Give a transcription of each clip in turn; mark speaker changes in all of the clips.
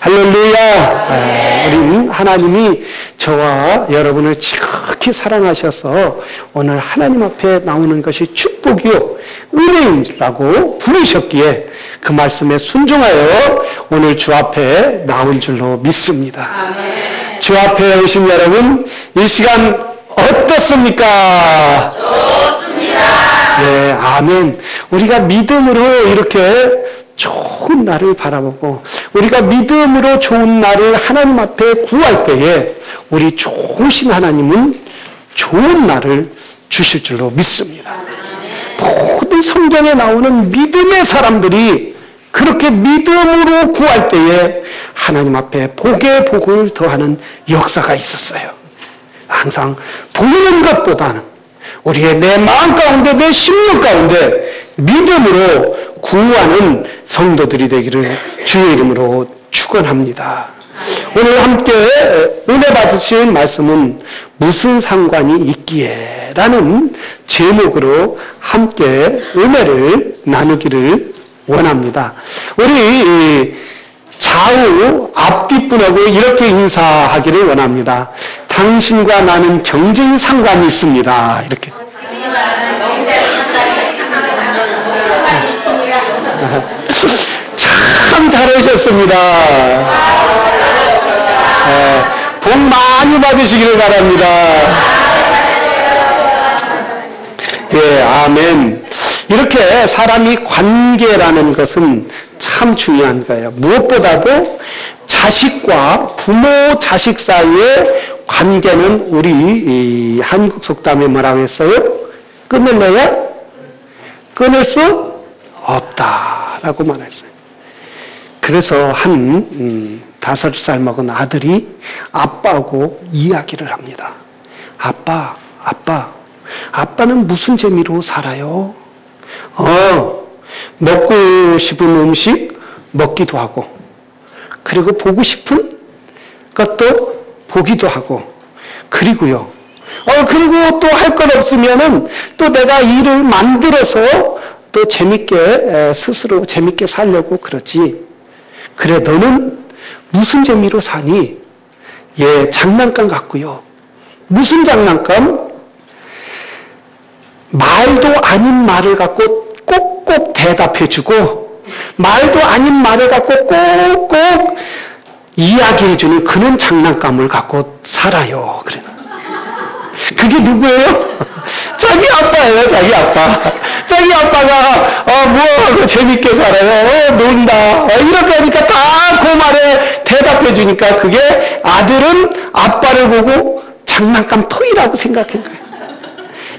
Speaker 1: 할렐루야. 우리는 하나님이 저와 여러분을 지극히 사랑하셔서 오늘 하나님 앞에 나오는 것이 축복이요 은혜이라고 부르셨기에 그 말씀에 순종하여 오늘 주 앞에 나온 줄로 믿습니다.
Speaker 2: 아멘.
Speaker 1: 주 앞에 오신 여러분, 이 시간 어떻습니까?
Speaker 2: 좋습니다.
Speaker 1: 네, 아멘. 우리가 믿음으로 이렇게 좋은 날을 바라보고 우리가 믿음으로 좋은 날을 하나님 앞에 구할 때에 우리 좋으신 하나님은 좋은 날을 주실 줄로 믿습니다. 모든 성경에 나오는 믿음의 사람들이 그렇게 믿음으로 구할 때에 하나님 앞에 복에 복을 더하는 역사가 있었어요. 항상 보이는 것보다는 우리의 내 마음 가운데 내 심령 가운데 믿음으로 구하는 성도들이 되기를 주의 이름으로 축원합니다. 오늘 함께 은혜 받으실 말씀은 무슨 상관이 있기에 라는 제목으로 함께 은혜를 나누기를 원합니다. 우리 좌우 앞뒷분하고 이렇게 인사하기를 원합니다. 당신과 나는 경쟁 상관이 있습니다. 이렇게. 참 잘하셨습니다. 복 많이 받으시기를 바랍니다. 예, 아멘. 이렇게 사람이 관계라는 것은 참 중요한 거예요. 무엇보다도 자식과 부모 자식 사이의 관계는 우리 한국 속담에 뭐라고 했어요? 끊을래야 끊을 수 없다라고 말했어요. 그래서 한 5살 먹은 아들이 아빠하고 이야기를 합니다. 아빠는 무슨 재미로 살아요? 먹고 싶은 음식 먹기도 하고, 그리고 보고 싶은 것도 보기도 하고, 그리고요. 그리고 또 할 것 없으면은 또 내가 일을 만들어서 또 재밌게, 스스로 재밌게 살려고 그러지. 그래, 너는 무슨 재미로 사니? 예, 장난감 같고요. 무슨 장난감? 말도 아닌 말을 갖고 꼭꼭 대답해주고, 말도 아닌 말을 갖고 꼭꼭 이야기해주는 그런 장난감을 갖고 살아요. 그래. 그게 누구예요? 자기 아빠예요, 자기 아빠. 자기 아빠가, 재밌게 살아요. 논다. 이렇게 하니까 다 그 말에 대답해주니까 그게 아들은 아빠를 보고 장난감 토이라고 생각한 거예요.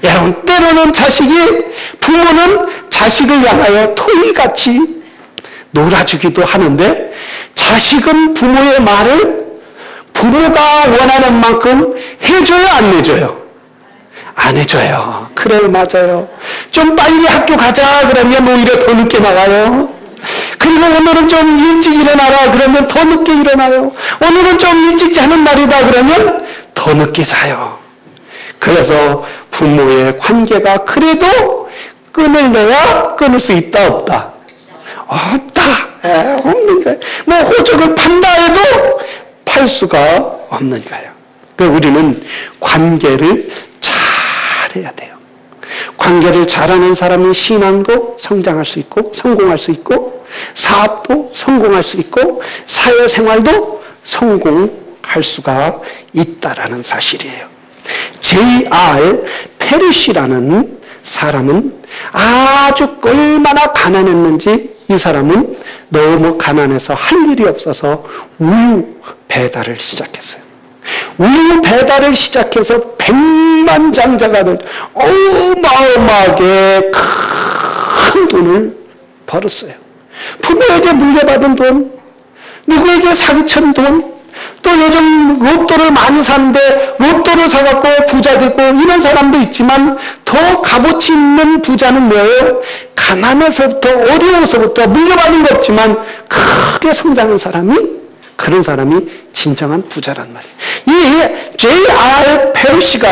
Speaker 1: 여러분, 때로는 부모는 자식을 향하여 토이같이 놀아주기도 하는데, 자식은 부모의 말을 부모가 원하는 만큼 해줘요, 안 해줘요? 안 해줘요. 그래, 맞아요. 좀 빨리 학교 가자 그러면 오히려 더 늦게 나가요. 그리고 오늘은 좀 일찍 일어나라 그러면 더 늦게 일어나요. 오늘은 좀 일찍 자는 날이다 그러면 더 늦게 자요. 그래서 부모의 관계가 그래도 끊을래야 끊을 수 있다, 없다? 없다. 없는 거예요. 뭐 호적을 판다 해도 팔 수가 없는 거예요. 그러니까 우리는 관계를 잘해야 돼요. 관계를 잘하는 사람은 신앙도 성장할 수 있고 성공할 수 있고, 사업도 성공할 수 있고, 사회생활도 성공할 수가 있다라는 사실이에요. J.R. 페리시라는 사람은 아주 얼마나 가난했는지, 이 사람은 너무 가난해서 할 일이 없어서 우유 배달을 시작했어요. 우유 배달을 시작해서 백만장자가 될 어마어마하게 큰 돈을 벌었어요. 부모에게 물려받은 돈, 누구에게 사기친 돈, 또 요즘 로또를 많이 사는데 로또를 사갖고 부자 되고 이런 사람도 있지만, 더 값어치 있는 부자는 뭐예요? 가난해서부터, 어려워서부터 물려받은 거 없지만 크게 성장한 사람이, 그런 사람이 진정한 부자란 말이에요. 이 J.R. 페리시가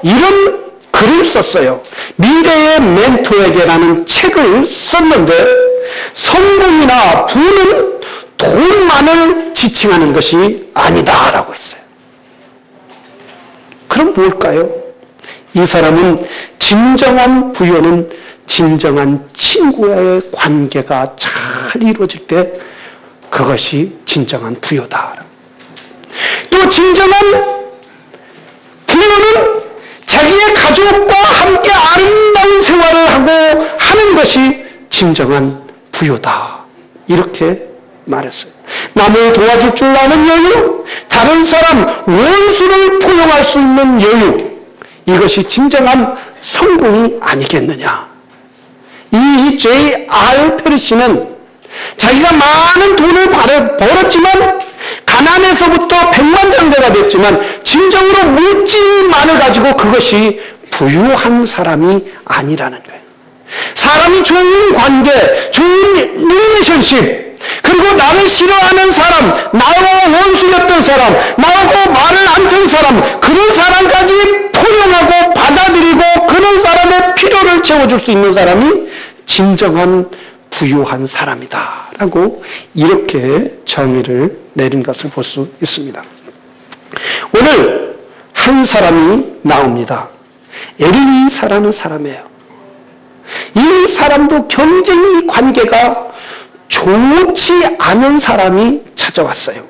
Speaker 1: 이런 글을 썼어요. 미래의 멘토에게라는 책을 썼는데, 성공이나 부는 돈만을 지칭하는 것이 아니다라고 했어요. 그럼 뭘까요? 이 사람은 진정한 부여는 진정한 친구와의 관계가 잘 이루어질 때 그것이 진정한 부여다. 또 진정한 부여는 자기의 가족과 함께 아름다운 생활을 하고 하는 것이 진정한 부여다. 이렇게 말했어요. 남을 도와줄 줄 아는 여유, 다른 사람 원수를 포용할 수 있는 여유, 이것이 진정한 성공이 아니겠느냐. 이 J.R. 페리시는 자기가 많은 돈을 벌었지만 가난에서부터 백만장자가 됐지만 진정으로 물질만을 가지고 그것이 부유한 사람이 아니라는 거예요. 사람이 좋은 관계, 좋은 리레이션십, 그리고 나를 싫어하는 사람, 나와 원수였던 사람, 나하고 말을 안 튼 사람, 그런 사람까지 포용하고 받아들이고 그런 사람의 필요를 채워줄 수 있는 사람이 진정한 부유한 사람이다 라고 이렇게 정의를 내린 것을 볼 수 있습니다. 오늘 한 사람이 나옵니다. 엘리사라는 사람이에요. 이 사람도 굉장히 관계가 좋지 않은 사람이 찾아왔어요.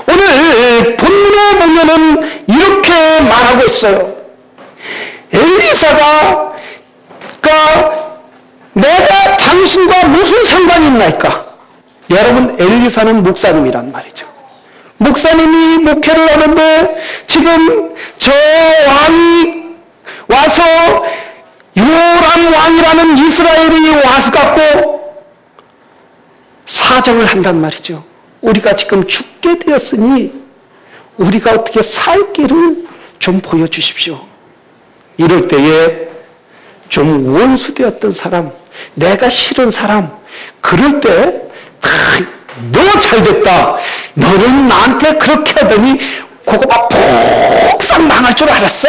Speaker 1: 오늘 본문에 보면은 이렇게 말하고 있어요. 엘리사가 내가 당신과 무슨 상관이 있나이까? 여러분, 엘리사는 목사님이란 말이죠. 목사님이 목회를 하는데 지금 저 왕이 와서 요람 왕이라는 이스라엘이 와서 갖고 사정을 한단 말이죠. 우리가 지금 죽게 되었으니 우리가 어떻게 살 길을 좀 보여주십시오. 이럴 때에 좀 원수되었던 사람, 내가 싫은 사람, 그럴 때 너 잘됐다. 너는 나한테 그렇게 하더니 그거 막 폭삭 망할 줄 알았어?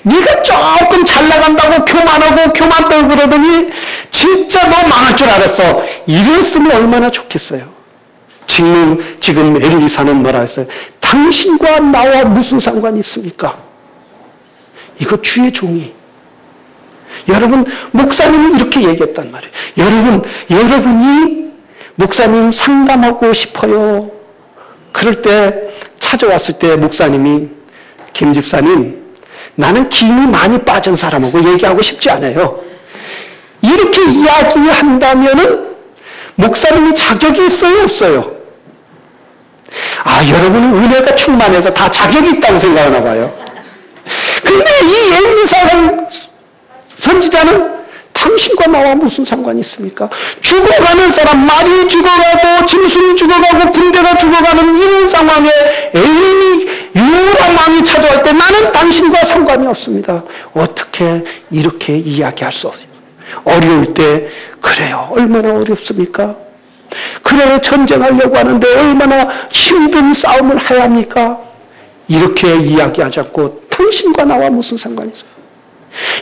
Speaker 1: 네가 조금 잘 나간다고 교만하고 교만 떨고 그러더니 진짜 너 망할 줄 알았어. 이랬으면 얼마나 좋겠어요. 지금 엘리사는 뭐라 했어요? 당신과 나와 무슨 상관이 있습니까? 이거 주의 종이. 여러분, 목사님이 이렇게 얘기했단 말이에요. 여러분이 목사님 상담하고 싶어요. 그럴 때 찾아왔을 때 목사님이 김 집사님, 나는 김이 많이 빠진 사람하고 얘기하고 싶지 않아요. 이렇게 이야기한다면은 목사님이 자격이 있어요, 없어요? 여러분은 은혜가 충만해서 다 자격이 있다고 생각하나 봐요. 근데 이 엘리사라는 선지자는 당신과 나와 무슨 상관이 있습니까? 죽어가는 사람, 말이 죽어가고 짐승이 죽어가고 군대가 죽어가는 이런 상황에 요람 왕이 찾아올 때 나는 당신과 상관이 없습니다. 어떻게 이렇게 이야기할 수 없어요? 어려울 때 그래요. 얼마나 어렵습니까? 그래, 전쟁하려고 하는데 얼마나 힘든 싸움을 해야 합니까? 이렇게 이야기하지 않고 당신과 나와 무슨 상관이 있어요?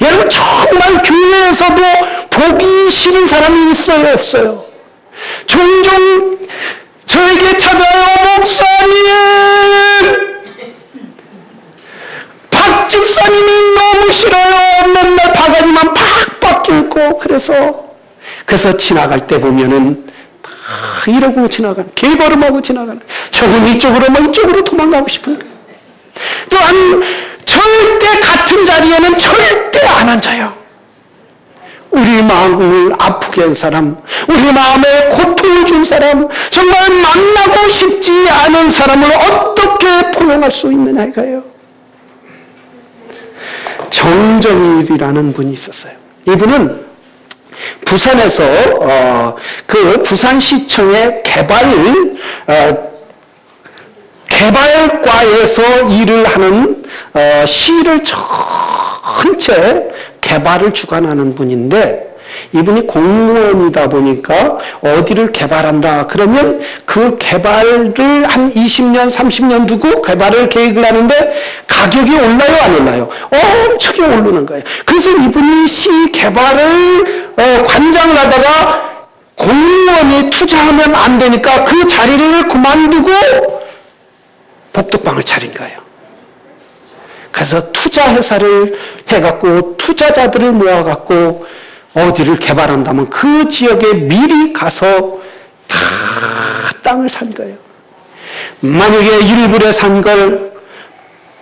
Speaker 1: 여러분, 정말 교회에서도 보기 싫은 사람이 있어요, 없어요? 종종 저에게 찾아요. 목사님, 박 집사님이 너무 싫어요. 맨날 바가지만 팍팍 긁고. 그래서 지나갈 때 보면은 막 이러고 지나가는, 개걸음하고 지나가는, 저건 이쪽으로 도망가고 싶은 거예요. 또한 절대 같은 자리에는 절대 안 앉아요. 우리 마음을 아프게 한 사람, 우리 마음에 고통을 준 사람, 정말 만나고 싶지 않은 사람을 어떻게 포용할 수 있느냐 이거예요. 정정일이라는 분이 있었어요. 이분은 부산에서 그 부산시청의 개발과에서 일을 하는 시를 전체 개발을 주관하는 분인데, 이분이 공무원이다 보니까 어디를 개발한다 그러면 그 개발을 한 20년 30년 두고 개발을 계획을 하는데 가격이 올라요, 안 올라요? 엄청나게 오르는 거예요. 그래서 이분이 시 개발을 관장을 하다가 공무원이 투자하면 안 되니까 그 자리를 그만두고 복덕방을 차린 거예요. 그래서 투자회사를 해갖고 투자자들을 모아갖고 어디를 개발한다면 그 지역에 미리 가서 다 땅을 산 거예요. 만약에 1불에 산 걸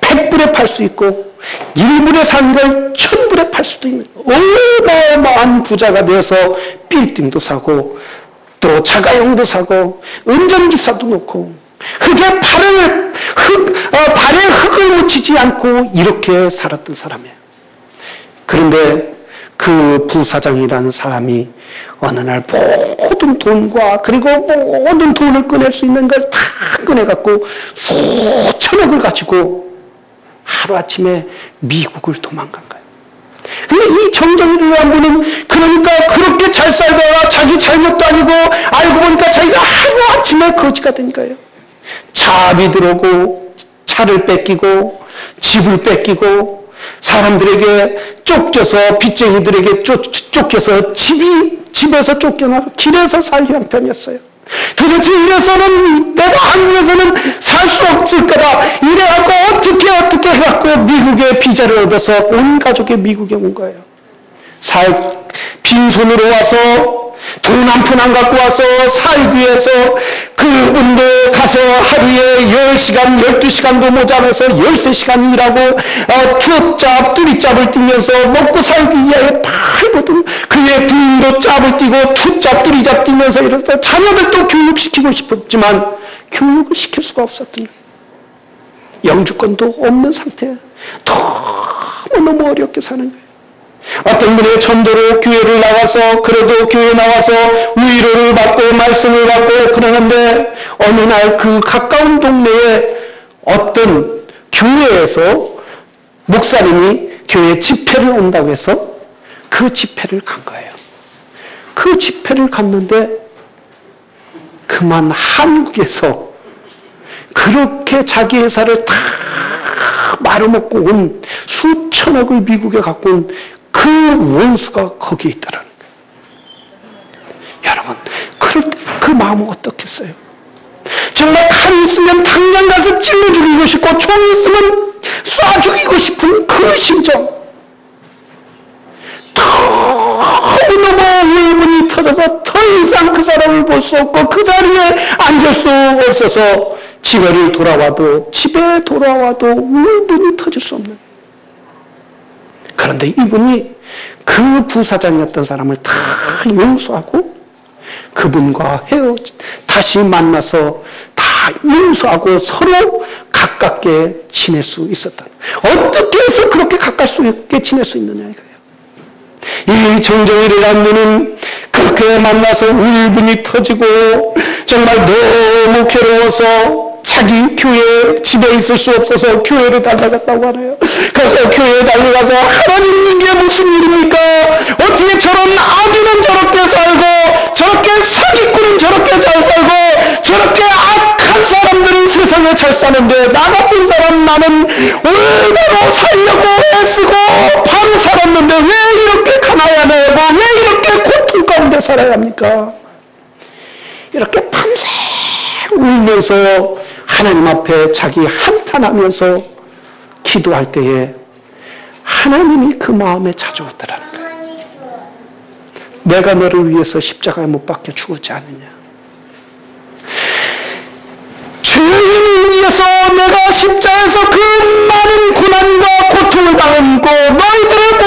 Speaker 1: 100불에 팔 수 있고 1불에 산 걸 1000불에 팔 수도 있는 어마어마한 부자가 되어서 빌딩도 사고 또 자가용도 사고 운전기사도 놓고 발에 흙을 묻히지 않고 이렇게 살았던 사람이에요. 그런데 그 부사장이라는 사람이 어느 날 모든 돈과 그리고 모든 돈을 꺼낼 수 있는 걸 다 꺼내갖고 수천억을 가지고 하루아침에 미국을 도망간 거예요. 근데 이 정정일이라는 분은 그러니까 그렇게 잘 살다가 자기 잘못도 아니고 알고 보니까 자기가 하루아침에 거지가 된 거예요. 차압이 들어오고 차를 뺏기고 집을 뺏기고 사람들에게 쫓겨서 빚쟁이들에게 쫓겨서 집에서 쫓겨나고 길에서 살 형편이었어요. 도대체 이래서는 내가 한국에서는 살 수 없을 거다. 이래갖고 어떻게 해갖고 미국에 비자를 얻어서 온 가족이 미국에 온 거예요. 빈손으로 와서 돈 한 푼 안 갖고 와서 살기 위해서 그분도 가서 하루에 10시간, 12시간도 모자라서 13시간 일하고 투잡, 뚜리잡을 뛰면서 먹고 살기 위하여 다 해보던 그의 부인도 짭을 뛰고 투잡, 뚜리잡 뛰면서 이래서 자녀들도 교육시키고 싶었지만 교육을 시킬 수가 없었던 거예요. 영주권도 없는 상태에 너무 어렵게 사는 거예요. 어떤 분의 전도로 교회를 나가서 그래도 교회 나와서 위로를 받고 말씀을 받고 그러는데 어느 날 그 가까운 동네에 어떤 교회에서 목사님이 교회 집회를 온다고 해서 그 집회를 간 거예요. 그 집회를 갔는데 그만 한국에서 그렇게 자기 회사를 다 말아먹고 온 수천억을 미국에 갖고 온 그 원수가 거기에 있다라는 거예요. 여러분, 그럴 때 그 마음은 어떻겠어요? 정말 칼이 있으면 당장 가서 찔러 죽이고 싶고 총이 있으면 쏴 죽이고 싶은 그 심정. 너무너무 울분이 터져서 더 이상 그 사람을 볼 수 없고 그 자리에 앉을 수 없어서 집에 돌아와도 울분이 터질 수 없는. 그런데 이분이 그 부사장이었던 사람을 다 용서하고 그분과 다시 만나서 다 용서하고 서로 가깝게 지낼 수 있었다. 어떻게 해서 그렇게 가깝게 지낼 수 있느냐 이거예요. 이 정정일이라는 분은 그렇게 만나서 울분이 터지고 정말 너무 괴로워서 자기 교회 집에 있을 수 없어서 교회로 달려갔다고 하네요. 그래서 교회에 달려가서 하나님 이게 무슨 일입니까? 어떻게 저런 아비는 저렇게 살고 저렇게 사기꾼은 저렇게 잘 살고 저렇게 악한 사람들은 세상에 잘 사는데 나 같은 사람 나는 얼마나 살려고 애쓰고 바로 살았는데 왜 이렇게 가난해야 되고 왜 이렇게 고통 가운데 살아야 합니까? 이렇게 밤새 울면서 하나님 앞에 자기 한탄하면서 기도할 때에 하나님이 그 마음에 찾아오더라는 거예요. 내가 너를 위해서 십자가에 못 박혀 죽었지 않느냐. 죄인을 위해서 내가 십자가에서 그 많은 고난과 고통을 당했고 모든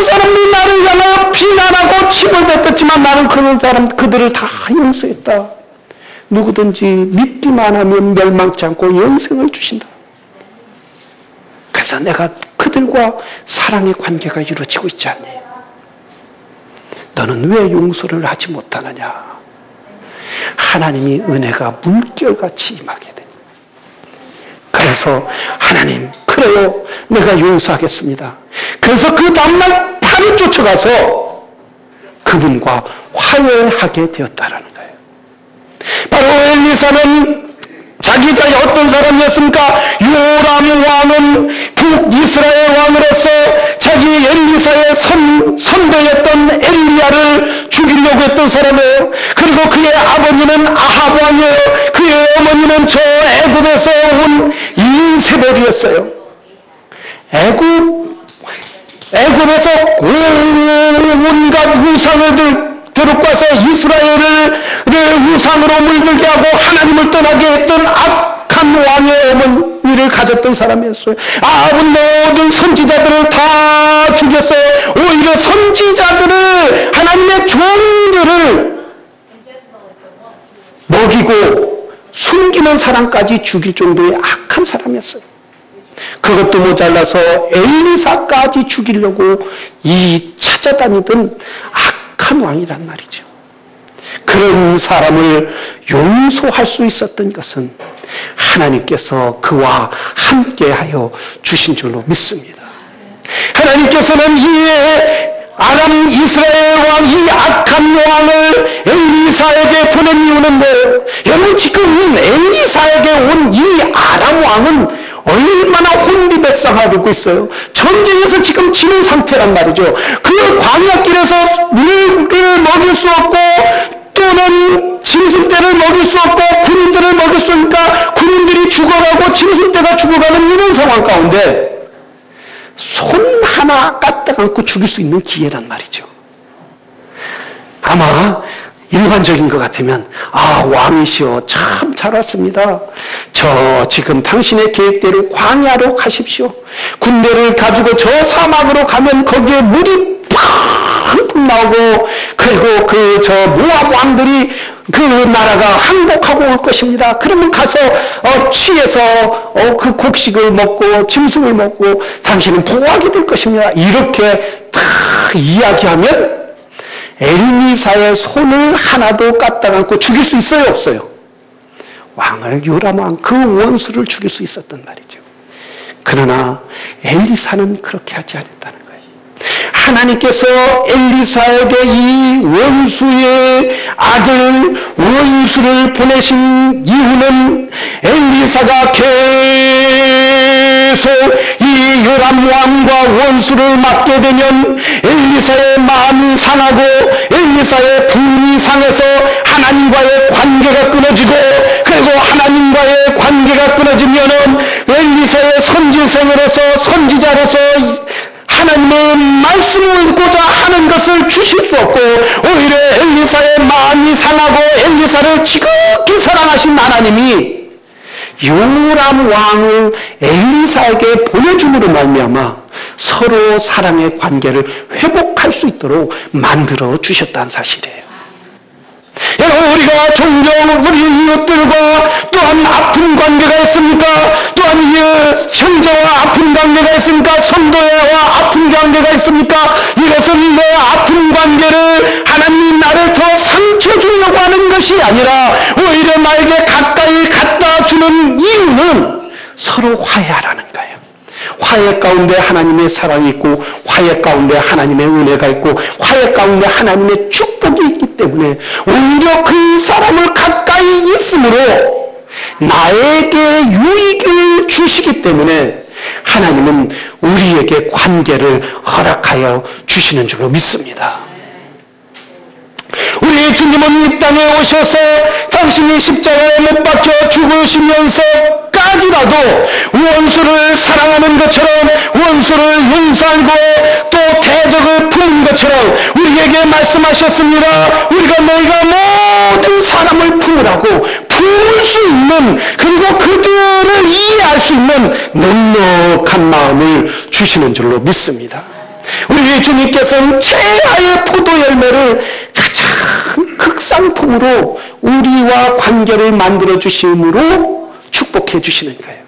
Speaker 1: 사람들이 나를 향하여 비난하고 침을 뱉었지만 나는 그들을 다 용서했다. 누구든지 믿기만 하면 멸망치 않고 영생을 주신다. 그래서 내가 그들과 사랑의 관계가 이루어지고 있지 않니? 너는 왜 용서를 하지 못하느냐? 하나님이 은혜가 물결같이 임하게 돼. 그래서 하나님, 그래요. 내가 용서하겠습니다. 그래서 그 다음날 바로 쫓아가서 그분과 화해하게 되었다라는 거예요. 바로 엘리사는 자기 자리 어떤 사람이었습니까? 요람 왕은 북이스라엘 왕으로서 자기 엘리사의 선배였던 엘리야를 죽이려고 했던 사람이에요. 그리고 그의 아버지는 아합 왕이에요. 그의 어머니는 저 애굽에서 온 이세벨이었어요. 애굽에서 온갖 우상을 데리고 와서 이스라엘을 우상으로 물들게 하고 하나님을 떠나게 했던 악한 왕의 어머니를 가졌던 사람이었어요. 아합은 모든 선지자들을 다 죽였어요. 오히려 선지자들을, 하나님의 종들을 먹이고 숨기는 사람까지 죽일 정도의 악한 사람이었어요. 그것도 모자라서 엘리사까지 죽이려고 찾아다니던 악한 왕이란 말이죠. 그런 사람을 용서할 수 있었던 것은 하나님께서 그와 함께하여 주신 줄로 믿습니다. 하나님께서는 이 아람 이스라엘 왕, 이 악한 왕을 엘리사에게 보낸 이유는 뭐예요? 여러분, 지금 엘리사에게 온 이 아람 왕은 얼마나 혼비백산하고 있어요. 전쟁에서 지금 지는 상태란 말이죠. 그 광야길에서 물을 먹일 수 없고, 또는 짐승떼를 먹일 수 없고, 군인들을 먹일 수 없으니까 군인들이 죽어가고 짐승떼가 죽어가는 이런 상황 가운데 손 하나 까딱 않고 죽일 수 있는 기회란 말이죠. 아마 일반적인 것 같으면, 왕이시여, 참 잘 왔습니다. 저 지금 당신의 계획대로 광야로 가십시오. 군대를 가지고 저 사막으로 가면 거기에 물이 팡팡 나오고, 그리고 저 모압 왕들이 그 나라가 항복하고 올 것입니다. 그러면 가서 취해서 그 곡식을 먹고 짐승을 먹고 당신은 보호하게 될 것입니다. 이렇게 다 이야기하면 엘리사의 손을 하나도 까딱 않고 죽일 수 있어요, 없어요? 왕을 요람한 그 원수를 죽일 수 있었단 말이죠. 그러나 엘리사는 그렇게 하지 않았다는 거예요. 하나님께서 엘리사에게 이 원수의 아들 원수를 보내신 이유는 엘리사가 계속 이 요람 왕과 원수를 맡게 되면 엘리사의 마음이 상하고 엘리사의 분이 상해서 하나님과의 관계가 끊어지고, 그리고 하나님과의 관계가 끊어지면은 엘리사의 선지생으로서, 선지자로서 하나님의 말씀을 읽고자 하는 것을 주실 수 없고, 오히려 엘리사의 마음이 상하고 엘리사를 지극히 사랑하신 하나님이 요람 왕을 엘리사에게 보내줌으로 말미암아 서로 사랑의 관계를 회복할 수 있도록 만들어 주셨다는 사실이에요. 여러분, 우리가 종종 우리 이웃들과 또한 아픈 관계가 있습니까? 또한 형제와 아픈 관계가 있습니까? 성도와 아픈 관계가 있습니까? 이것은 내 아픈 관계를 하나님이 나를 더 상처 주려고 하는 것이 아니라 오히려 나에게 가까이 갖다 주는 이유는 서로 화해하라는 거예요. 화해 가운데 하나님의 사랑이 있고, 화해 가운데 하나님의 은혜가 있고, 화해 가운데 하나님의 축복이 있기 때문에 오히려 그 사람을 가까이 있음으로 나에게 유익을 주시기 때문에 하나님은 우리에게 관계를 허락하여 주시는 줄로 믿습니다. 우리 주님은 이 땅에 오셔서 당신이 십자가에 못 박혀 죽으시면서까지라도 원수를 사랑하는 것처럼, 원수를 용서하고 또 대적을 품는 것처럼 우리에게 말씀하셨습니다. 너희가 모든 사람을 품으라고, 품을 수 있는, 그리고 그들을 이해할 수 있는 넉넉한 마음을 주시는 줄로 믿습니다. 우리 주님께서는 최하의 포도 열매를 가장 극상품으로 우리와 관계를 만들어 주심으로 축복해 주시는 거예요.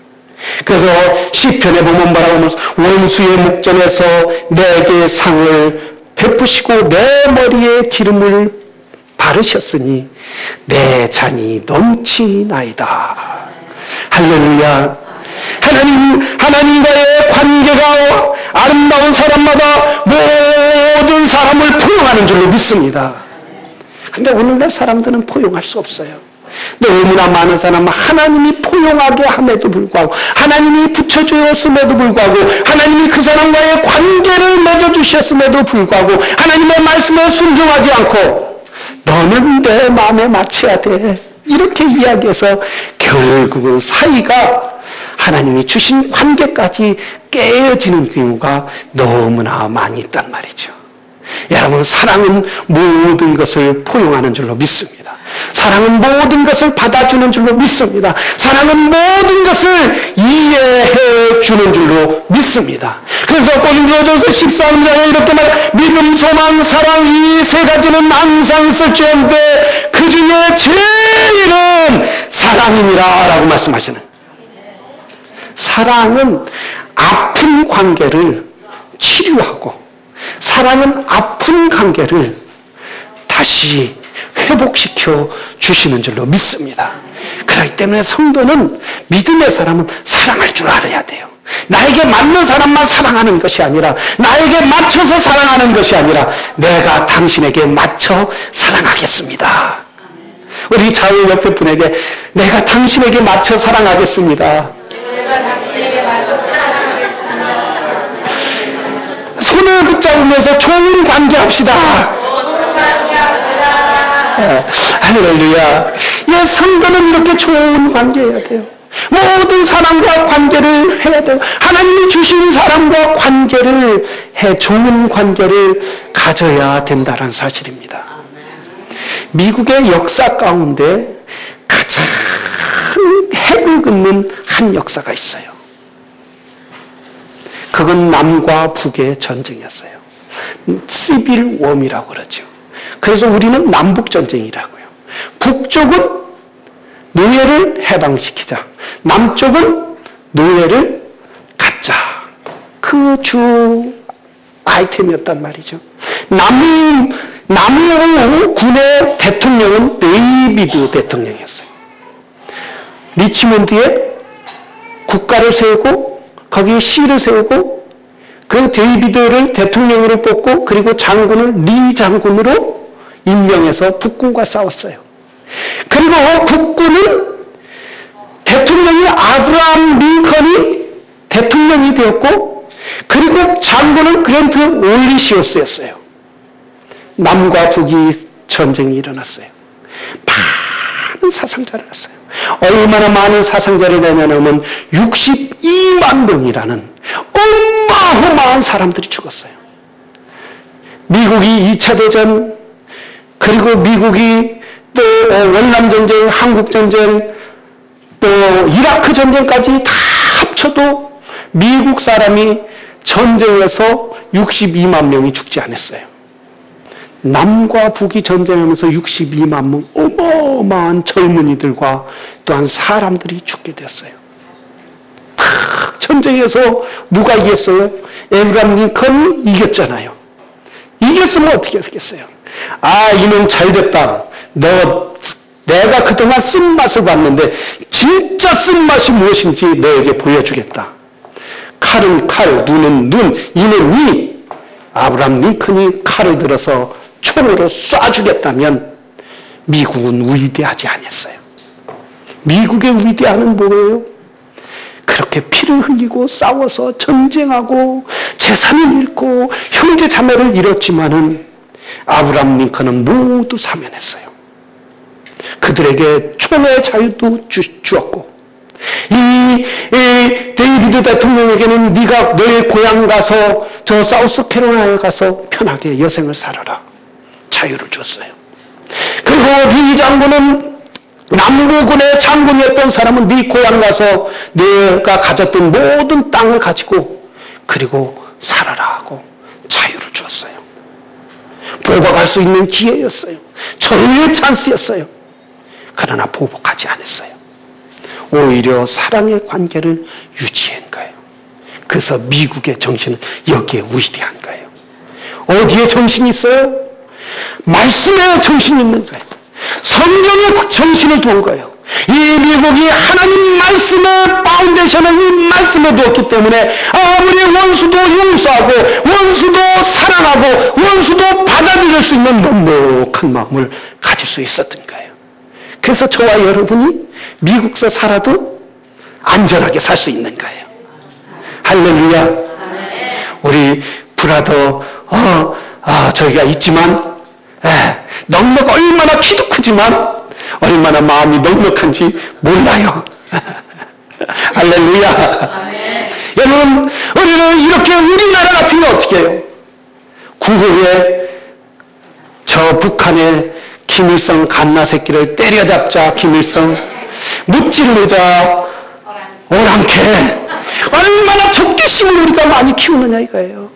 Speaker 1: 그래서 시편에 보면 뭐라고 하면, 원수의 목전에서 내게 상을 베푸시고 내 머리에 기름을 바르셨으니 내 잔이 넘치나이다. 할렐루야. 하나님과의 관계가 아름다운 사람마다 모든 사람을 포용하는 줄로 믿습니다. 근데 오늘날 사람들은 포용할 수 없어요. 너무나 많은 사람은 하나님이 포용하게 함에도 불구하고, 하나님이 붙여주었음에도 불구하고, 하나님이 그 사람과의 관계를 맺어주셨음에도 불구하고, 하나님의 말씀에 순종하지 않고 너는 내 마음에 맞춰야 돼, 이렇게 이야기해서 결국은 사이가 하나님이 주신 관계까지 깨어지는 경우가 너무나 많이 있단 말이죠. 여러분, 사랑은 모든 것을 포용하는 줄로 믿습니다. 사랑은 모든 것을 받아주는 줄로 믿습니다. 사랑은 모든 것을 이해해 주는 줄로 믿습니다. 그래서 고린도전서 13장에 이렇게 믿음, 소망, 사랑, 이 세 가지는 항상 있을지언데 그 중에 제일은 사랑이니라 라고 말씀하시는. 사랑은 아픈 관계를 치료하고, 사랑은 아픈 관계를 다시 회복시켜 주시는 줄로 믿습니다. 그렇기 때문에 성도는, 믿음의 사람은 사랑할 줄 알아야 돼요. 나에게 맞는 사람만 사랑하는 것이 아니라, 나에게 맞춰서 사랑하는 것이 아니라, 내가 당신에게 맞춰 사랑하겠습니다. 우리 좌우 옆에 분에게 내가 당신에게 맞춰 사랑하겠습니다. 손을 붙잡으면서 좋은 관계합시다. 할렐루야. 예, 성도는 이렇게 좋은 관계해야 돼요. 모든 사람과 관계를 해야 돼요. 하나님이 주신 사람과 관계를 해, 좋은 관계를 가져야 된다는 사실입니다. 미국의 역사 가운데 가장 핵을 긋는 한 역사가 있어요. 그건 남과 북의 전쟁이었어요. 시빌 웜이라고 그러죠. 그래서 우리는 남북전쟁이라고요. 북쪽은 노예를 해방시키자, 남쪽은 노예를 갖자. 그 주 아이템이었단 말이죠. 남군의 대통령은 데이비드 대통령이었어요. 리치몬드에 국가를 세우고 거기에 시를 세우고 그 데이비드를 대통령으로 뽑고, 그리고 장군을 리 장군으로 임명해서 북군과 싸웠어요. 그리고 북군은 대통령이 아브라함 링컨이 대통령이 되었고, 그리고 장군은 그랜트 올리시오스였어요. 남과 북이 전쟁이 일어났어요. 많은 사상자를 했어요. 얼마나 많은 사상자를 내냐면 62만 명이라는 어마어마한 사람들이 죽었어요. 미국이 2차 대전, 그리고 미국이 또 월남전쟁, 한국전쟁, 또 이라크 전쟁까지 다 합쳐도 미국 사람이 전쟁에서 62만 명이 죽지 않았어요. 남과 북이 전쟁하면서 62만 명, 어마어마한 젊은이들과 또한 사람들이 죽게 됐어요. 전쟁에서 누가 이겼어요? 에브라함 링컨이 이겼잖아요. 이겼으면 어떻게 했겠어요? 아, 이놈 잘됐다. 내가 그동안 쓴맛을 봤는데 진짜 쓴맛이 무엇인지 너에게 보여주겠다. 칼은 칼, 눈은 눈, 이는 이. 아브라함 링컨이 칼을 들어서 총으로 쏴주겠다면 미국은 위대하지 않았어요. 미국의 위대함은 뭐예요? 그렇게 피를 흘리고 싸워서 전쟁하고 재산을 잃고 형제 자매를 잃었지만은 아브라함 링컨은 모두 사면했어요. 그들에게 총의 자유도 주었고, 이 데이비드 대통령에게는 네가 너의 고향 가서 저 사우스캐롤라이나에 가서 편하게 여생을 살아라, 자유를 줬어요. 그리고 리 장군은, 남부군의 장군이었던 사람은 네 고향 가서 내가 가졌던 모든 땅을 가지고 그리고 살아라 하고 자유를 줬어요. 보복할 수 있는 기회였어요. 절호의 찬스였어요. 그러나 보복하지 않았어요. 오히려 사랑의 관계를 유지한 거예요. 그래서 미국의 정신은 여기에 위대한 거예요. 어디에 정신이 있어요? 말씀에 정신이 있는 거예요. 성경에 정신을 두은 거예요. 이 미국이 하나님 말씀의 파운데이션을 이 말씀에 두었기 때문에 아무리 원수도 용서하고 원수도 사랑하고 원수도 받아들일 수 있는 넉넉한 마음을 가질 수 있었던 거예요. 그래서 저와 여러분이 미국서 살아도 안전하게 살 수 있는 거예요. 할렐루야. 우리 브라더 저희가 있지만 넉넉 얼마나 키도 크지만 얼마나 마음이 넉넉한지 몰라요. 할렐루야. 여러분, 우리는 이렇게 우리나라 같은 게 어떻게 해요? 9월에 저 북한의 김일성 갓나 새끼를 때려잡자, 김일성 무찌르자, 오랑캐. 얼마나 적개심을 우리가 많이 키우느냐 이거예요.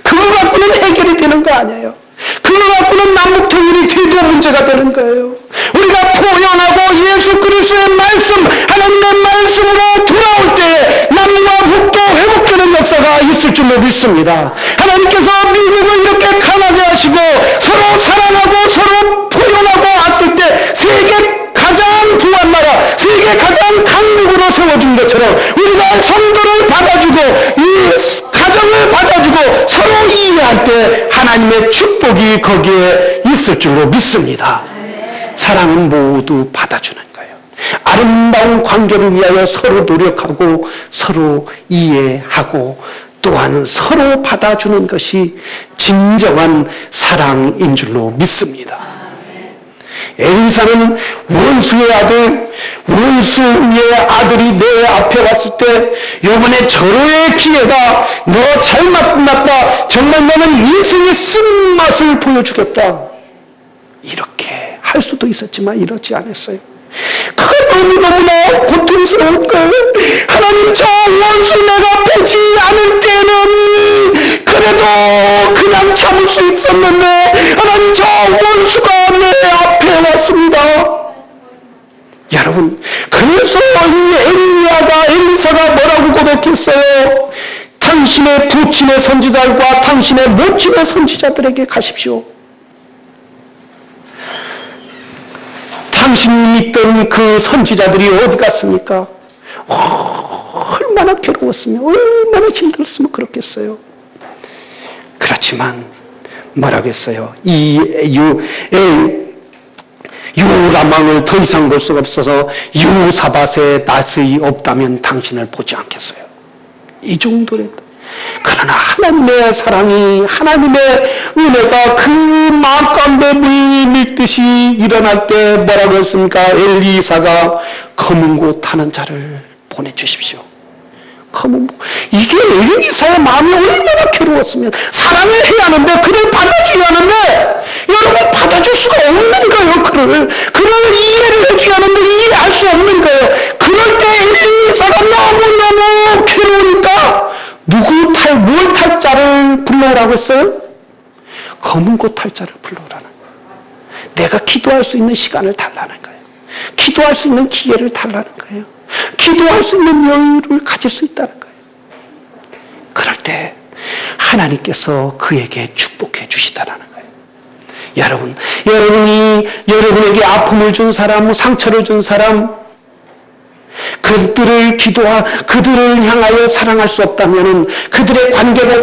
Speaker 1: 그거 갖고는 해결이 되는 거 아니에요. 그거 갖고는 남북 통일이 돼도 문제가 되는 거예요. 우리가 포용하고 예수 그리스도의 말씀, 하나님의 말씀으로 돌아올 때 남과 북도 회복되는 역사가 있을 줄로 믿습니다. 하나님께서 미국을 이렇게 강하게 하시고 서로 사랑하고 서로 포용하고 아낄 때 세계 가장 부한 나라, 세계 가장 강국으로 세워준 것처럼 우리가 성도를 받아주고 이 가정을 받아주고 서로 이해할 때 하나님의 축복이 거기에 있을 줄로 믿습니다. 사랑은 모두 받아주는 거예요. 아름다운 관계를 위하여 서로 노력하고 서로 이해하고 또한 서로 받아주는 것이 진정한 사랑인 줄로 믿습니다. 엘리사는 원수의 아들이 내 앞에 왔을 때 이번에 절호의 기회다. 너 잘 만났다. 정말 너는 인생의 쓴맛을 보여주겠다. 이렇게 할 수도 있었지만 이렇지 않았어요. 그가 너무너무나 고통스러운 거예요. 하나님, 저 원수 내가 보지 않을 때는 그래도 그냥 참을 수 있었는데 하나님, 저 원수가 내 앞에 왔습니다. 여러분, 그래서 이 엘리사가 뭐라고 고백했어요? 당신의 부친의 선지자들과 당신의 모친의 선지자들에게 가십시오. 당신이 믿던 그 선지자들이 어디 갔습니까? 얼마나 괴로웠으면, 얼마나 힘들었으면 그렇겠어요. 그렇지만 뭐라고 했어요? 요람왕을 더 이상 볼 수가 없어서 요사밧의 낯이 없다면 당신을 보지 않겠어요. 이 정도랬다. 그러나 하나님의 사랑이, 하나님의 은혜가 그 마음 가운데 밀듯이 일어날 때 뭐라고 했습니까? 엘리사가 검은 곳 타는 자를 보내주십시오. 이게 엘리사의 마음이 얼마나 괴로웠으면, 사랑을 해야 하는데 그를 받아줘야 하는데 여러분, 받아줄 수가 없는 거예요. 그를 이해를 해줘야 하는데 이해할 수 없는 거예요. 그럴 때 엘리사가 너무너무 괴로우니까 뭘 탈 자를 불러오라고 했어요? 검은 곳 탈 자를 불러오라는 거예요. 내가 기도할 수 있는 시간을 달라는 거예요. 기도할 수 있는 기회를 달라는 거예요. 기도할 수 있는 여유를 가질 수 있다는 거예요. 그럴 때 하나님께서 그에게 축복해 주시다라는 거예요. 여러분이 여러분에게 아픔을 준 사람, 상처를 준 사람, 그들을 향하여 사랑할 수 없다면, 그들의 관계가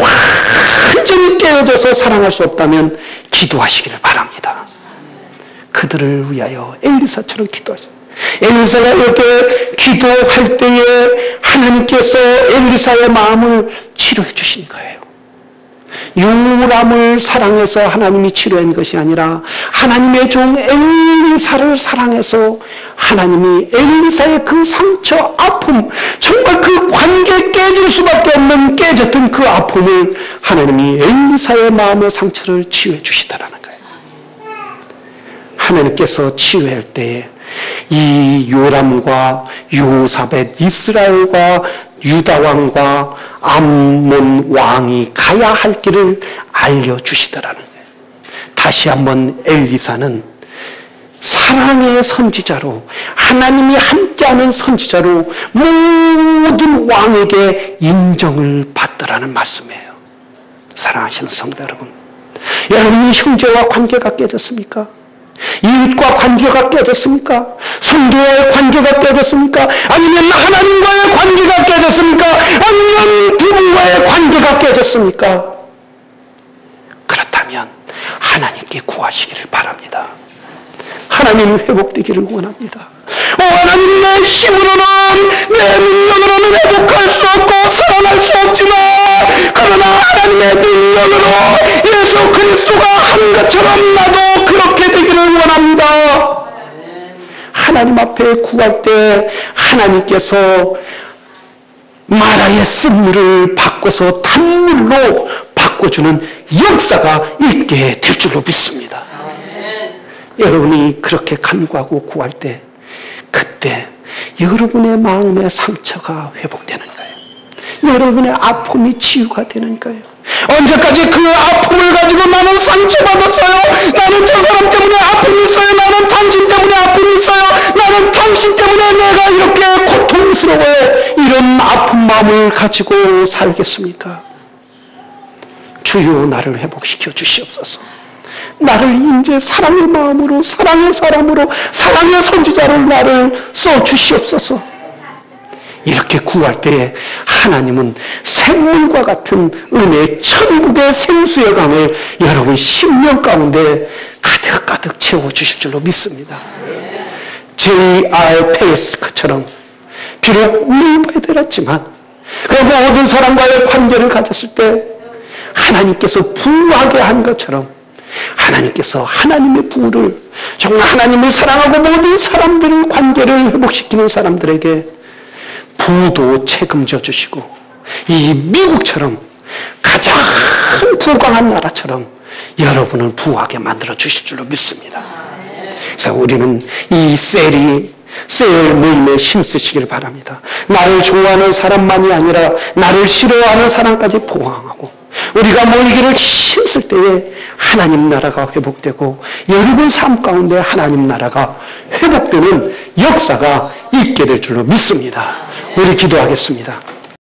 Speaker 1: 완전히 깨어져서 사랑할 수 없다면 기도하시기를 바랍니다. 그들을 위하여 엘리사처럼 기도하시오. 엘리사가 이렇게 기도할 때에 하나님께서 엘리사의 마음을 치료해 주신 거예요. 요람을 사랑해서 하나님이 치료한 것이 아니라 하나님의 종 엘리사를 사랑해서 하나님이 엘리사의 그 상처, 아픔, 정말 그 관계 깨질 수밖에 없는 깨졌던 그 아픔을 하나님이 엘리사의 마음의 상처를 치유해 주시다라는 거예요. 하나님께서 치유할 때에 이 요람과 요사벳, 이스라엘과 유다 왕과 암몬 왕이 가야 할 길을 알려주시더라는 거예요. 다시 한번 엘리사는 사랑의 선지자로, 하나님이 함께하는 선지자로 모든 왕에게 인정을 받더라는 말씀이에요. 사랑하시는 성도 여러분, 여러분이 형제와 관계가 깨졌습니까? 이웃과 관계가 깨졌습니까? 성도와의 관계가 깨졌습니까? 아니면 하나님과의 관계가 깨졌습니까? 아니면 부부와의 관계가 깨졌습니까? 그렇다면 하나님께 구하시기를 바랍니다. 하나님 회복되기를 원합니다. 하나님, 내 힘으로는, 내 능력으로는 회복할 수 없고 살아날 수 없지만, 그러나 하나님의 능력으로 예수 그리스도가 한 것처럼 나도 그렇게 되기를 원합니다. 하나님 앞에 구할 때 하나님께서 마라의 쓴물을 바꿔서 단물로 바꿔주는 역사가 있게 될 줄로 믿습니다. 여러분이 그렇게 간구하고 구할 때, 그때 여러분의 마음의 상처가 회복되는 거예요. 여러분의 아픔이 치유가 되는 거예요. 언제까지 그 아픔을 가지고 나는 상처받았어요, 나는 저 사람 때문에 아픔이 있어요, 나는 당신 때문에 아픔이 있어요, 나는 당신 때문에 내가 이렇게 고통스러워요, 이런 아픈 마음을 가지고 살겠습니까? 주여, 나를 회복시켜 주시옵소서. 나를 이제 사랑의 마음으로, 사랑의 사람으로, 사랑의 선지자로 나를 써 주시옵소서. 이렇게 구할 때에 하나님은 샘물과 같은 은혜, 천국의 생수의 강을 여러분 심령 가운데 가득가득 채워주실 줄로 믿습니다. J.R. 페이스처럼 비록 위배되었지만 그 모든 사람과의 관계를 가졌을 때 하나님께서 부하게 한 것처럼 하나님께서 하나님의 부를, 정말 하나님을 사랑하고 모든 사람들의 관계를 회복시키는 사람들에게 부도 책임져 주시고, 이 미국처럼 가장 부강한 나라처럼 여러분을 부하게 만들어 주실 줄로 믿습니다. 그래서 우리는 이 셀 모임에 힘쓰시기를 바랍니다. 나를 좋아하는 사람만이 아니라 나를 싫어하는 사람까지 보호하고, 우리가 모이기를 힘쓸 때에 하나님 나라가 회복되고 여러분 삶 가운데 하나님 나라가 회복되는 역사가 있게 될 줄로 믿습니다. 우리 기도하겠습니다.